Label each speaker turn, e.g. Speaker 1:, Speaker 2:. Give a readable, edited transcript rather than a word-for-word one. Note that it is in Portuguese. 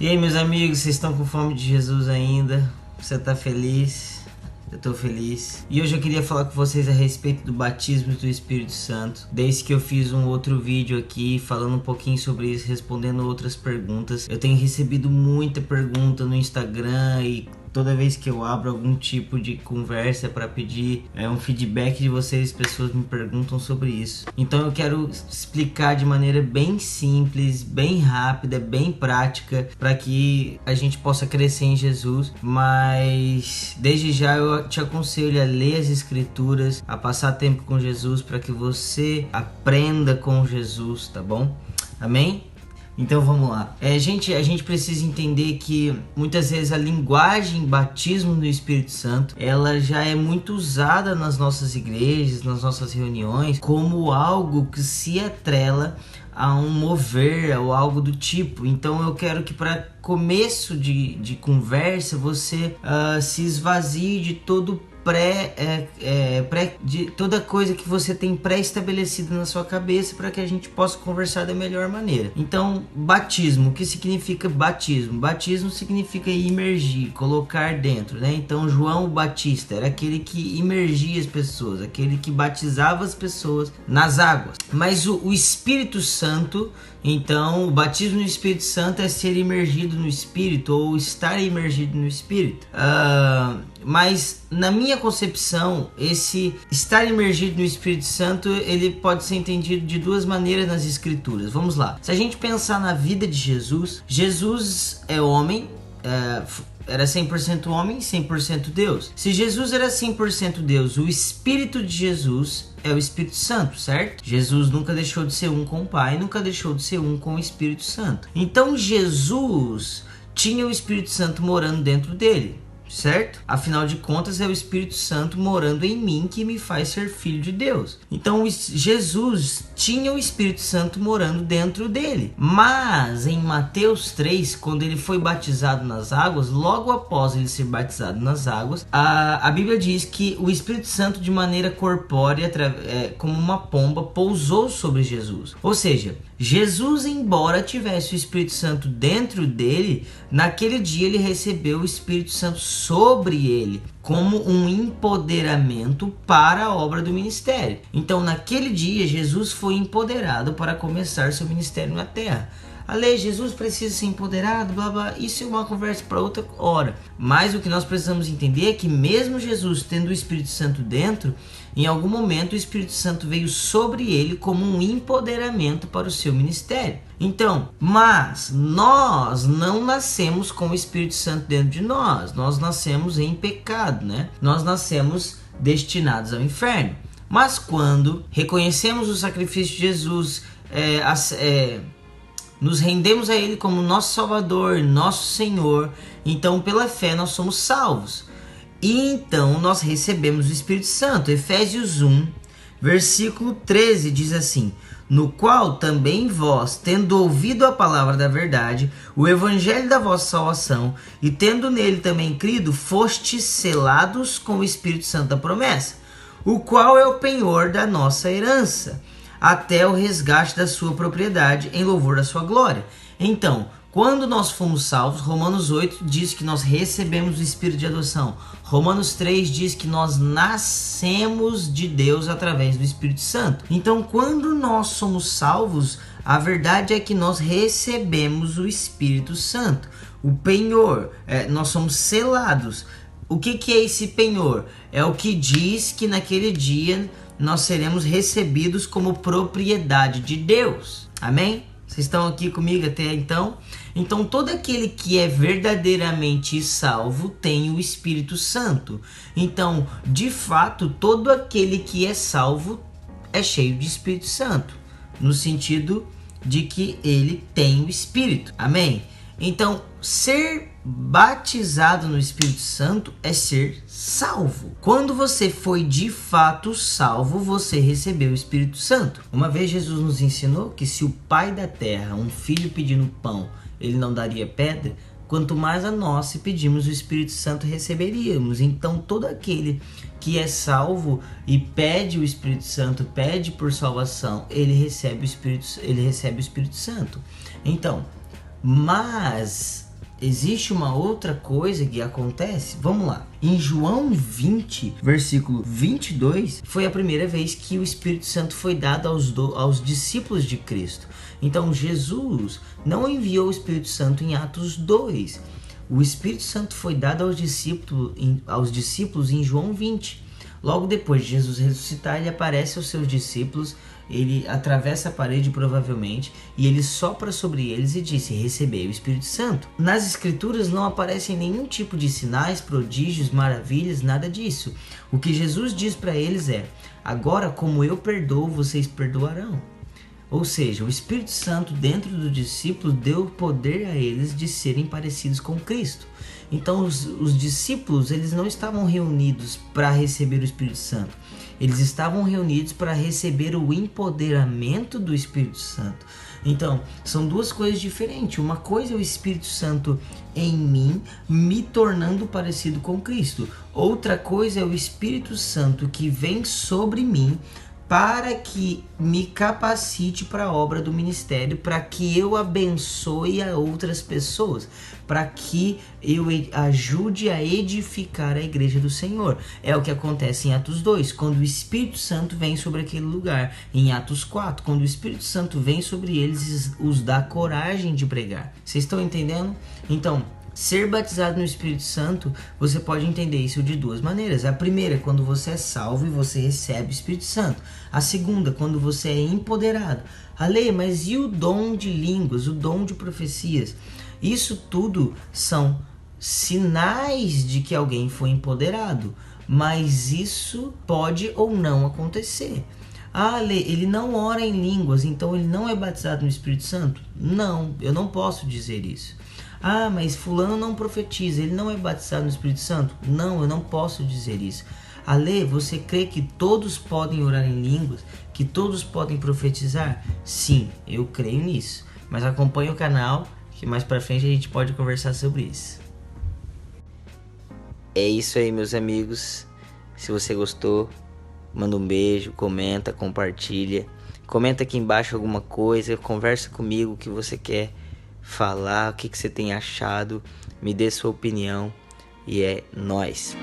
Speaker 1: E aí, meus amigos, vocês estão com fome de Jesus ainda? Você tá feliz? Eu tô feliz. E hoje eu queria falar com vocês a respeito do batismo do Espírito Santo. Desde que eu fiz um outro vídeo aqui falando um pouquinho sobre isso, respondendo outras perguntas. Eu tenho recebido muita pergunta no Instagram e toda vez que eu abro algum tipo de conversa para pedir um feedback de vocês, pessoas me perguntam sobre isso. Então eu quero explicar de maneira bem simples, bem rápida, bem prática, para que a gente possa crescer em Jesus. Mas desde já eu te aconselho a ler as Escrituras, a passar tempo com Jesus, para que você aprenda com Jesus, tá bom? Amém? Então vamos lá. A gente precisa entender que muitas vezes a linguagem batismo no Espírito Santo, ela já é muito usada nas nossas igrejas, nas nossas reuniões, como algo que se atrela a um mover ou algo do tipo. Então eu quero que para começo de conversa você se esvazie de todo de toda coisa que você tem pré-estabelecido na sua cabeça, para que a gente possa conversar da melhor maneira. Então, batismo, o que significa batismo? Batismo significa imergir, colocar dentro, né? Então, João Batista era aquele que imergia as pessoas, aquele que batizava as pessoas nas águas. Mas o Espírito Santo, então, o batismo no Espírito Santo é ser imergido no Espírito, ou estar imergido no Espírito. Mas na minha concepção, esse estar imergido no Espírito Santo, ele pode ser entendido de duas maneiras nas Escrituras. Vamos lá. Se a gente pensar na vida de Jesus, Jesus é homem, era 100% homem, 100% Deus. Se Jesus era 100% Deus, o Espírito de Jesus é o Espírito Santo, certo? Jesus nunca deixou de ser um com o Pai, nunca deixou de ser um com o Espírito Santo. Então Jesus tinha o Espírito Santo morando dentro dele, certo? Afinal de contas, é o Espírito Santo morando em mim que me faz ser filho de Deus. Então Jesus tinha o Espírito Santo morando dentro dele. Mas em Mateus 3, quando ele foi batizado nas águas, logo após ele ser batizado nas águas, a Bíblia diz que o Espírito Santo, de maneira corpórea, como uma pomba, pousou sobre Jesus. Ou seja, Jesus, embora tivesse o Espírito Santo dentro dele, naquele dia ele recebeu o Espírito Santo sobre ele, como um empoderamento para a obra do ministério. Então, naquele dia, Jesus foi empoderado para começar seu ministério na terra. Jesus precisa ser empoderado, blá blá, isso é uma conversa para outra hora. Mas o que nós precisamos entender é que mesmo Jesus tendo o Espírito Santo dentro, em algum momento o Espírito Santo veio sobre ele como um empoderamento para o seu ministério. Então, mas nós não nascemos com o Espírito Santo dentro de nós. Nós nascemos em pecado, né? Nós nascemos destinados ao inferno. Mas quando reconhecemos o sacrifício de Jesus, nos rendemos a Ele como nosso Salvador, nosso Senhor, então pela fé nós somos salvos. E então nós recebemos o Espírito Santo. Efésios 1, versículo 13 diz assim: no qual também vós, tendo ouvido a palavra da verdade, o evangelho da vossa salvação, e tendo nele também crido, fostes selados com o Espírito Santo da promessa, o qual é o penhor da nossa herança, até o resgate da sua propriedade, em louvor da sua glória. Então, quando nós fomos salvos, Romanos 8 diz que nós recebemos o Espírito de adoção. Romanos 3 diz que nós nascemos de Deus através do Espírito Santo. Então, quando nós somos salvos, a verdade é que nós recebemos o Espírito Santo. O penhor, nós somos selados. O que é esse penhor? É o que diz que naquele dia nós seremos recebidos como propriedade de Deus. Amém? Vocês estão aqui comigo até então? Então, todo aquele que é verdadeiramente salvo tem o Espírito Santo. Então, de fato, todo aquele que é salvo é cheio de Espírito Santo, no sentido de que ele tem o Espírito. Amém? Então, ser batizado no Espírito Santo é ser salvo. Quando você foi de fato salvo, você recebeu o Espírito Santo. Uma vez Jesus nos ensinou que se o pai da terra, um filho pedindo pão, ele não daria pedra, quanto mais a nós, se pedimos o Espírito Santo, receberíamos. Então, todo aquele que é salvo e pede o Espírito Santo, pede por salvação, ele recebe o Espírito Santo. Então, mas existe uma outra coisa que acontece. Vamos lá. Em João 20, versículo 22, foi a primeira vez que o Espírito Santo foi dado aos discípulos de Cristo. Então Jesus não enviou o Espírito Santo em Atos 2. O Espírito Santo foi dado aos discípulos em João 20. Logo depois de Jesus ressuscitar, ele aparece aos seus discípulos, ele atravessa a parede provavelmente, e ele sopra sobre eles e disse: recebei o Espírito Santo. Nas Escrituras não aparecem nenhum tipo de sinais, prodígios, maravilhas, nada disso. O que Jesus diz para eles é: agora como eu perdoo, vocês perdoarão. Ou seja, o Espírito Santo dentro do discípulo deu poder a eles de serem parecidos com Cristo. Então os discípulos, eles não estavam reunidos para receber o Espírito Santo. Eles estavam reunidos para receber o empoderamento do Espírito Santo. Então, são duas coisas diferentes. Uma coisa é o Espírito Santo em mim, me tornando parecido com Cristo. Outra coisa é o Espírito Santo que vem sobre mim, para que me capacite para a obra do ministério, para que eu abençoe a outras pessoas, para que eu ajude a edificar a igreja do Senhor. É o que acontece em Atos 2, quando o Espírito Santo vem sobre aquele lugar. Em Atos 4, quando o Espírito Santo vem sobre eles, os dá coragem de pregar. Vocês estão entendendo? Então, ser batizado no Espírito Santo, você pode entender isso de duas maneiras. A primeira, quando você é salvo e você recebe o Espírito Santo. A segunda, quando você é empoderado. Ale, mas e o dom de línguas, o dom de profecias? Isso tudo são sinais de que alguém foi empoderado, mas isso pode ou não acontecer. Ah, Ale, ele não ora em línguas, então ele não é batizado no Espírito Santo? Não, eu não posso dizer isso. Ah, mas fulano não profetiza, ele não é batizado no Espírito Santo? Não, eu não posso dizer isso. Ale, você crê que todos podem orar em línguas? Que todos podem profetizar? Sim, eu creio nisso. Mas acompanhe o canal, que mais pra frente a gente pode conversar sobre isso. É isso aí, meus amigos. Se você gostou, manda um beijo, comenta, compartilha. Comenta aqui embaixo alguma coisa, conversa comigo o que você quer falar, o que você tem achado, me dê sua opinião e é nóis.